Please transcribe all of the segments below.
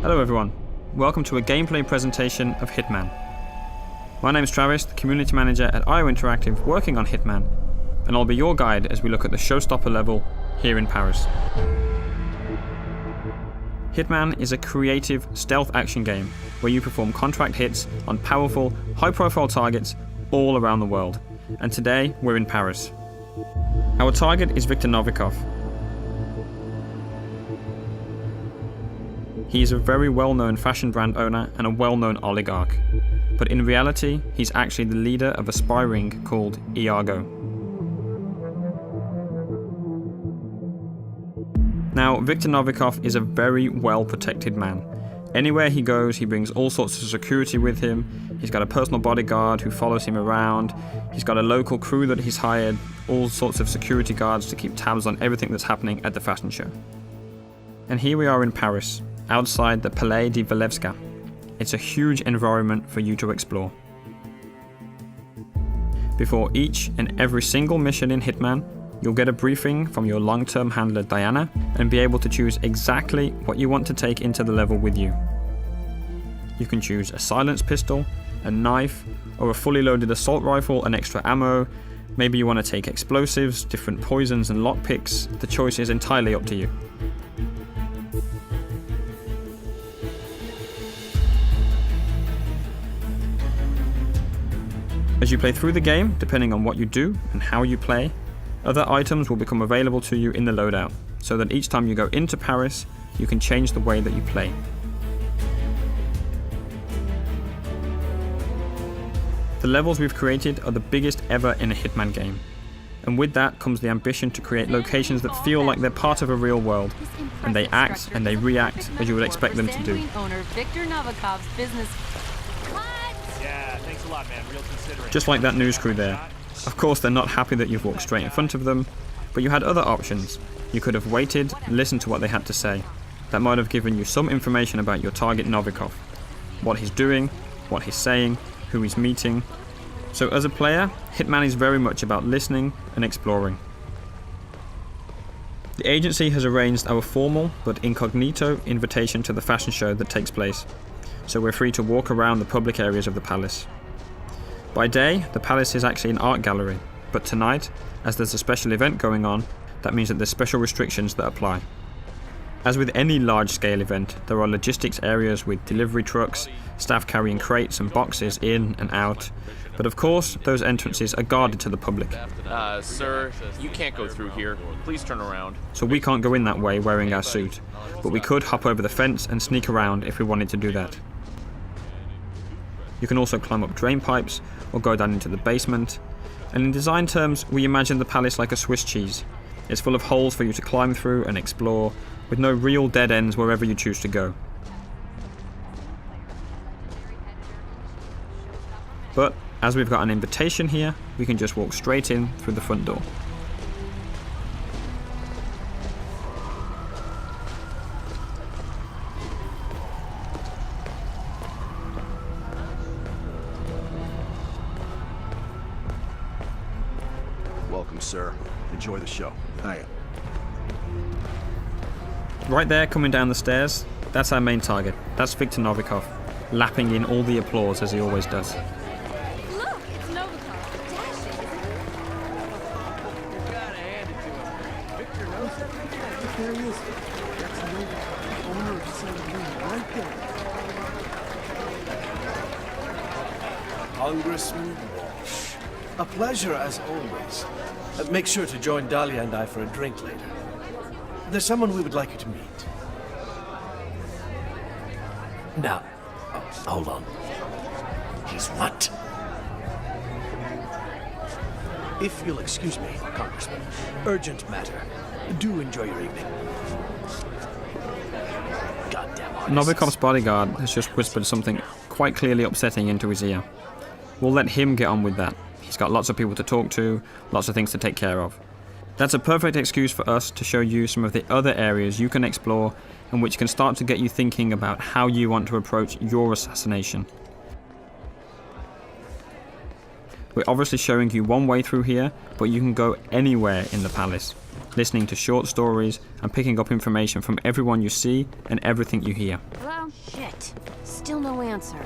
Hello everyone, welcome to a gameplay presentation of Hitman. My name is Travis, the Community Manager at IO Interactive working on Hitman, and I'll be your guide as we look at the showstopper level here in Paris. Hitman is a creative stealth action game where you perform contract hits on powerful, high-profile targets all around the world, and today we're in Paris. Our target is Viktor Novikov. He is a very well-known fashion brand owner and a well-known oligarch, but in reality, he's actually the leader of a spy ring called Iago. Now, Viktor Novikov is a very well-protected man. Anywhere he goes, he brings all sorts of security with him. He's got a personal bodyguard who follows him around. He's got a local crew that he's hired, all sorts of security guards to keep tabs on everything that's happening at the fashion show. And here we are in Paris, outside the Palais de Walewska. It's a huge environment for you to explore. Before each and every single mission in Hitman, you'll get a briefing from your long-term handler Diana and be able to choose exactly what you want to take into the level with you. You can choose a silenced pistol, a knife, or a fully loaded assault rifle and extra ammo. Maybe you want to take explosives, different poisons and lockpicks. The choice is entirely up to you. As you play through the game, depending on what you do and how you play, other items will become available to you in the loadout, so that each time you go into Paris, you can change the way that you play. The levels we've created are the biggest ever in a Hitman game, and with that comes the ambition to create locations that feel like they're part of a real world, and they act and they react as you would expect them to do. Just like that news crew there. Of course they're not happy that you've walked straight in front of them, but you had other options. You could have waited, listened to what they had to say. That might have given you some information about your target Novikov. What he's doing, what he's saying, who he's meeting. So as a player, Hitman is very much about listening and exploring. The agency has arranged our formal but incognito invitation to the fashion show that takes place, so we're free to walk around the public areas of the palace. By day, the palace is actually an art gallery, but tonight, as there's a special event going on, that means that there's special restrictions that apply. As with any large-scale event, there are logistics areas with delivery trucks, staff carrying crates and boxes in and out, but of course, those entrances are guarded to the public. Sir, you can't go through here. Please turn around. So we can't go in that way wearing our suit, but we could hop over the fence and sneak around if we wanted to do that. You can also climb up drain pipes or go down into the basement. And in design terms, we imagine the palace like a Swiss cheese. It's full of holes for you to climb through and explore, with no real dead ends wherever you choose to go. But as we've got an invitation here, we can just walk straight in through the front door. Welcome, sir. Enjoy the show. Hiya. Right there, coming down the stairs, that's our main target. That's Viktor Novikov, lapping in all the applause as he always does. Look, it's Novikov. Dashing. You gotta hand it to him. Victor knows it. There he is. That's Novikov, owner of Celebrity, right there. Congressman Walsh. A pleasure as always. Make sure to join Dahlia and I for a drink later. There's someone we would like you to meet. Now, hold on. He's what? If you'll excuse me, Congressman. Urgent matter. Do enjoy your evening. Goddamn artists. Novikov's bodyguard has just whispered something quite clearly upsetting into his ear. We'll let him get on with that. He's got lots of people to talk to, lots of things to take care of. That's a perfect excuse for us to show you some of the other areas you can explore and which can start to get you thinking about how you want to approach your assassination. We're obviously showing you one way through here, but you can go anywhere in the palace, listening to short stories and picking up information from everyone you see and everything you hear. Hello? Shit. Still no answer.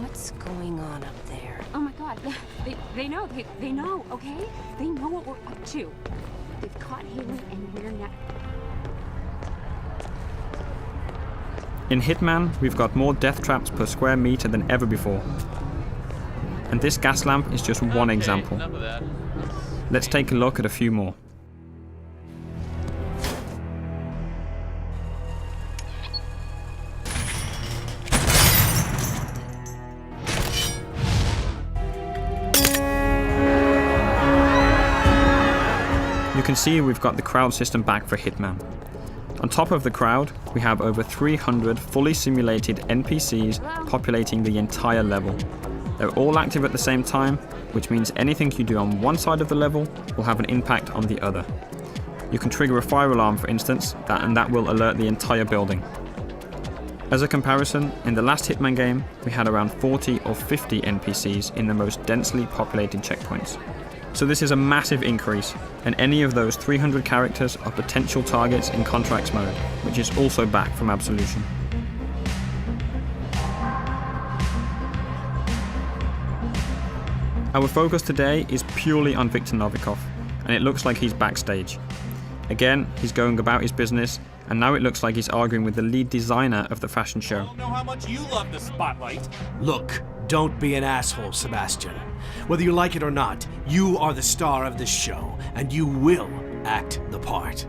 What's going on up there? Oh my god. They know. They know, okay? They know what we're up to. They've caught Haley and we're not... In Hitman, we've got more death traps per square meter than ever before. And this gas lamp is just one example. Enough of that. Let's take a look at a few more. You can see we've got the crowd system back for Hitman. On top of the crowd, we have over 300 fully simulated NPCs populating the entire level. They're all active at the same time, which means anything you do on one side of the level will have an impact on the other. You can trigger a fire alarm, for instance, and that will alert the entire building. As a comparison, in the last Hitman game, we had around 40 or 50 NPCs in the most densely populated checkpoints. So this is a massive increase, and any of those 300 characters are potential targets in Contracts mode, which is also back from Absolution. Our focus today is purely on Viktor Novikov, and it looks like he's backstage. Again, he's going about his business, and now it looks like he's arguing with the lead designer of the fashion show. I don't know how much you love the spotlight. Look, don't be an asshole, Sebastian. Whether you like it or not, you are the star of this show, and you will act the part.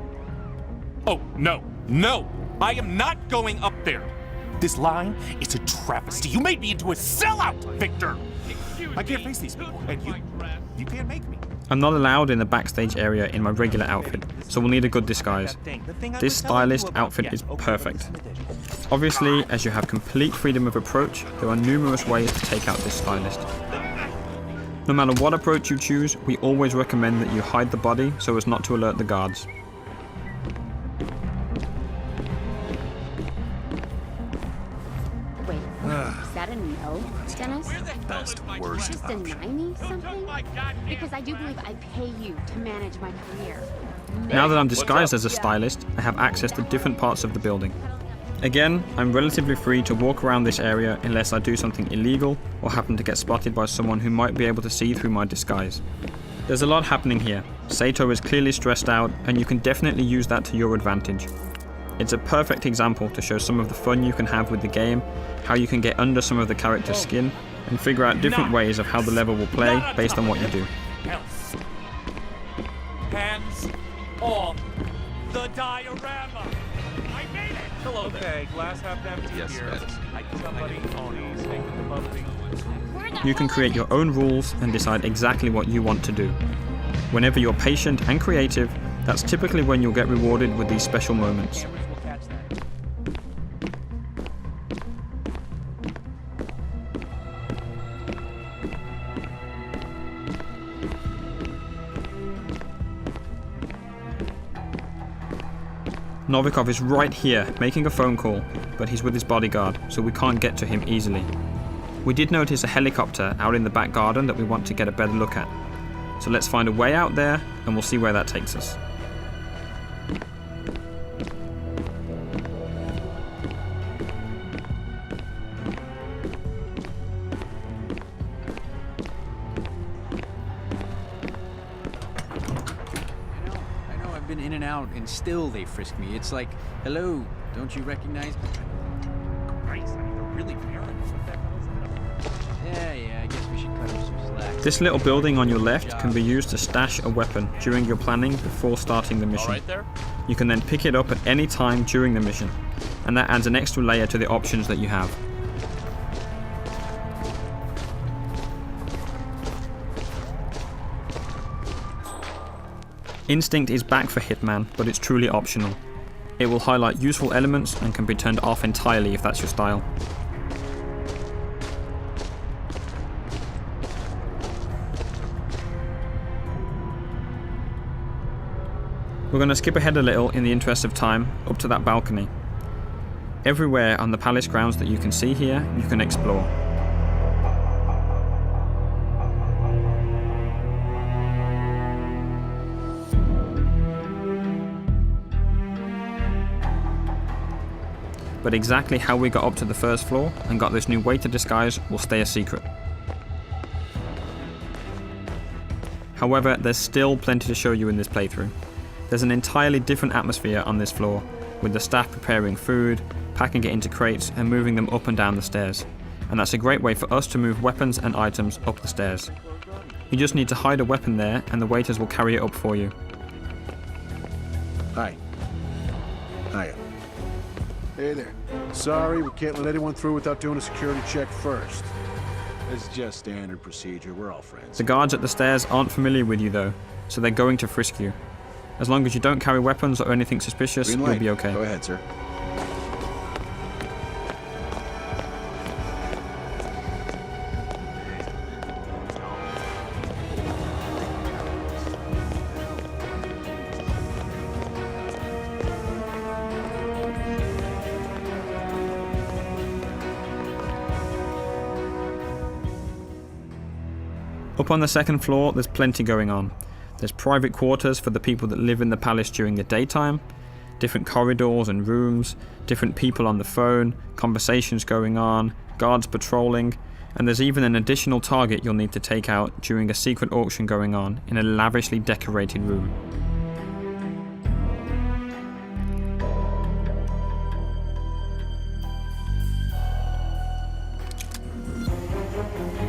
Oh, no, no! I am not going up there! This line is a travesty. You made me into a sellout, Victor! I can't face these people, and you can't make me. I'm not allowed in the backstage area in my regular outfit, so we'll need a good disguise. This stylist outfit is perfect. Obviously, as you have complete freedom of approach, there are numerous ways to take out this stylist. No matter what approach you choose, we always recommend that you hide the body so as not to alert the guards. Wait, is that a no, Dennis? Best, worst Just deny me something? Because I do believe I pay you to manage my career. Now that I'm disguised as a stylist, I have access to different parts of the building. Again, I'm relatively free to walk around this area unless I do something illegal or happen to get spotted by someone who might be able to see through my disguise. There's a lot happening here. Sato is clearly stressed out, and you can definitely use that to your advantage. It's a perfect example to show some of the fun you can have with the game, how you can get under some of the character's skin, and figure out different ways of how the level will play based on what you do. Else. Hands off the diorama! I made it! Hello there. Okay, glass half empty Yes, here. Dennis. Somebody owns taking the bubbly. You can create your own rules and decide exactly what you want to do. Whenever you're patient and creative, that's typically when you'll get rewarded with these special moments. Cameras will catch that. Novikov is right here, making a phone call, but he's with his bodyguard, so we can't get to him easily. We did notice a helicopter out in the back garden that we want to get a better look at. So let's find a way out there, and we'll see where that takes us. I know, I've been in and out, and still they frisk me. It's like, hello, don't you recognize me? Christ, I mean, they're really parents. What the hell is that? Yeah, I guess we should cut him some slack. This little building on your left can be used to stash a weapon during your planning before starting the All mission. right there? You can then pick it up at any time during the mission, and that adds an extra layer to the options that you have. Instinct is back for Hitman, but it's truly optional. It will highlight useful elements and can be turned off entirely if that's your style. We're going to skip ahead a little in the interest of time, up to that balcony. Everywhere on the palace grounds that you can see here, you can explore. but exactly how we got up to the first floor and got this new waiter disguise will stay a secret. However, there's still plenty to show you in this playthrough. There's an entirely different atmosphere on this floor, with the staff preparing food, packing it into crates and moving them up and down the stairs. And that's a great way for us to move weapons and items up the stairs. You just need to hide a weapon there and the waiters will carry it up for you. Hi. Hiya. Hey there. Sorry, we can't let anyone through without doing a security check first. It's just standard procedure. We're all friends. The guards at the stairs aren't familiar with you though, so they're going to frisk you. As long as you don't carry weapons or anything suspicious, you'll be okay. Go ahead, sir. Up on the second floor, there's plenty going on. There's private quarters for the people that live in the palace during the daytime, different corridors and rooms, different people on the phone, conversations going on, guards patrolling, and there's even an additional target you'll need to take out during a secret auction going on in a lavishly decorated room.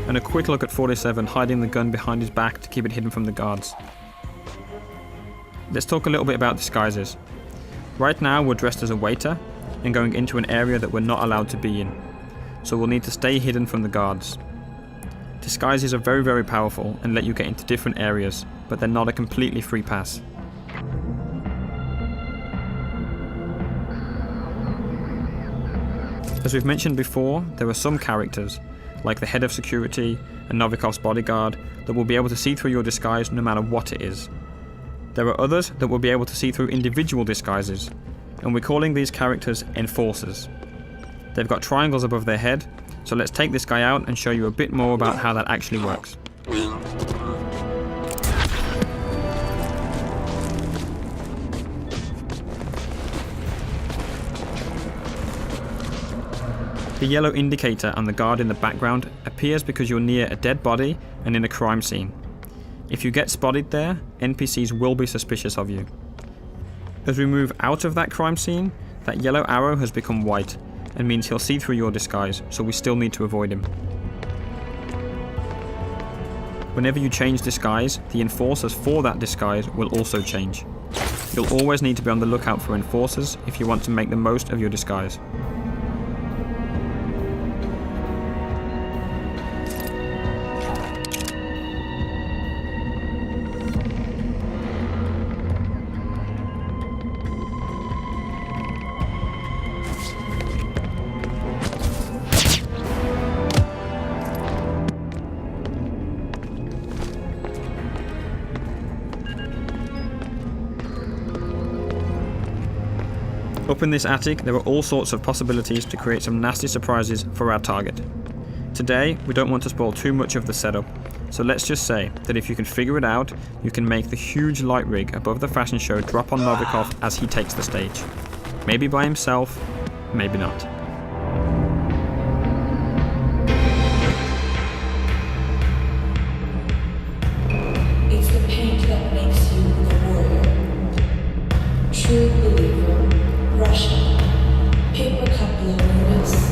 And a quick look at 47 hiding the gun behind his back to keep it hidden from the guards. Let's talk a little bit about disguises. Right now we're dressed as a waiter and going into an area that we're not allowed to be in, so we'll need to stay hidden from the guards. Disguises are very powerful and let you get into different areas, but they're not a completely free pass. As we've mentioned before, there are some characters, like the head of security and Novikov's bodyguard, that will be able to see through your disguise no matter what it is. There are others that will be able to see through individual disguises, and we're calling these characters enforcers. They've got triangles above their head, so let's take this guy out and show you a bit more about how that actually works. The yellow indicator on the guard in the background appears because you're near a dead body and in a crime scene. If you get spotted there, NPCs will be suspicious of you. As we move out of that crime scene, that yellow arrow has become white and means he'll see through your disguise, so we still need to avoid him. Whenever you change disguise, the enforcers for that disguise will also change. You'll always need to be on the lookout for enforcers if you want to make the most of your disguise. Up in this attic, there are all sorts of possibilities to create some nasty surprises for our target. Today, we don't want to spoil too much of the setup, so let's just say that if you can figure it out, you can make the huge light rig above the fashion show drop on Novikov as he takes the stage. Maybe by himself, maybe not. It's the paint that makes you the warrior. True believer. Russia. Paper cup loneliness.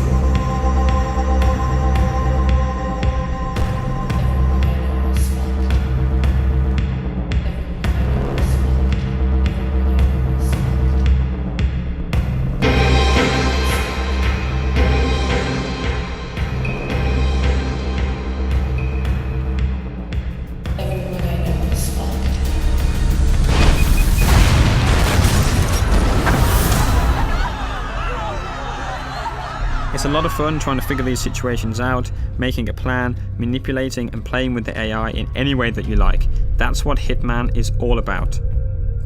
It's a lot of fun trying to figure these situations out, making a plan, manipulating and playing with the AI in any way that you like. That's what Hitman is all about.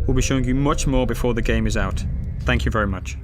We'll be showing you much more before the game is out. Thank you very much.